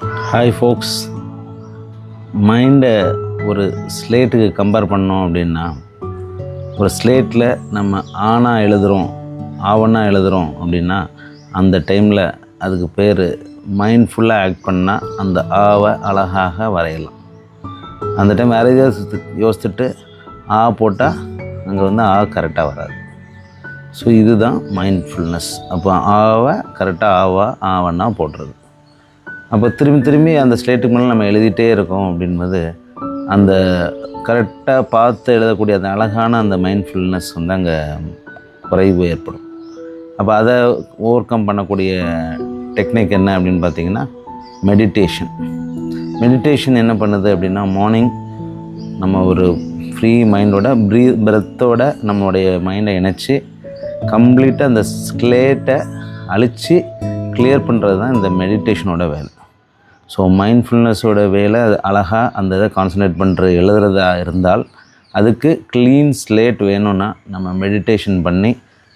Hi ஃபோக்ஸ். மைண்டை ஒரு ஸ்லேட்டுக்கு compare பண்ணோம் அப்படின்னா, ஒரு ஸ்லேட்டில் நம்ம ஆனாக எழுதுகிறோம், ஆவணா எழுதுகிறோம் அப்படின்னா, அந்த டைமில் அதுக்கு பேர் மைண்ட்ஃபுல்லாக ஆக்ட் பண்ணால் அந்த ஆவை அழகாக வரையலாம். அந்த டைம் வேறு எதாவது யோசிச்சுட்டு ஆ போட்டால் அங்கே வந்து ஆ கரெக்டாக வராது. ஸோ இதுதான் மைண்ட்ஃபுல்னஸ். அப்போ ஆவை கரெக்டாக ஆவன்னா போடுறது. அப்போ திரும்பி அந்த ஸ்லேட்டுக்கு மேலே நம்ம எழுதிட்டே இருக்கோம் அப்படின்பது அந்த கரெக்டாக பார்த்து எழுதக்கூடிய அந்த அழகான அந்த மைண்ட்ஃபுல்னஸ் வந்து அங்கே குறைவு ஏற்படும். அப்போ அதை ஓவர் கம் பண்ணக்கூடிய டெக்னிக் என்ன அப்படின்னு பார்த்திங்கன்னா மெடிடேஷன். மெடிடேஷன் என்ன பண்ணுது அப்படின்னா, மார்னிங் நம்ம ஒரு ஃப்ரீ மைண்டோட பிரெத்தோட நம்மளுடைய மைண்டை இணைச்சி கம்ப்ளீட்டாக அந்த ஸ்லேட்டை அழித்து கிளியர் பண்ணுறது தான் இந்த மெடிடேஷனோட வேலை. ஸோ மைண்ட்ஃபுல்னஸோட வேலை அது அழகாக அந்த இதை கான்சன்ட்ரேட் பண்ணுறது எழுதுறதா இருந்தால் அதுக்கு க்ளீன் ஸ்லேட் வேணும்னா நம்ம மெடிடேஷன் பண்ணி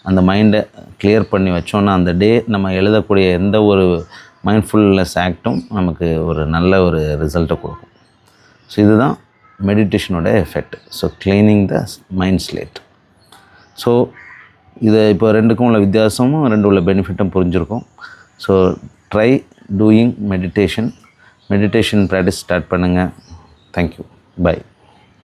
அந்த மைண்டை கிளியர் பண்ணி வச்சோன்னா அந்த டே நம்ம எழுதக்கூடிய எந்த ஒரு மைண்ட்ஃபுல்னஸ் ஆக்டும் நமக்கு ஒரு நல்ல ஒரு ரிசல்ட்டை கொடுக்கும். ஸோ இதுதான் மெடிடேஷனோட effect. So cleaning the mind slate. So இதை இப்போ ரெண்டுக்கும் உள்ள வித்தியாசமும் ரெண்டு உள்ள பெனிஃபிட்டும் புரிஞ்சுருக்கும். So try doing meditation practice start பண்ணுங்கள். தேங்க்யூ. பை.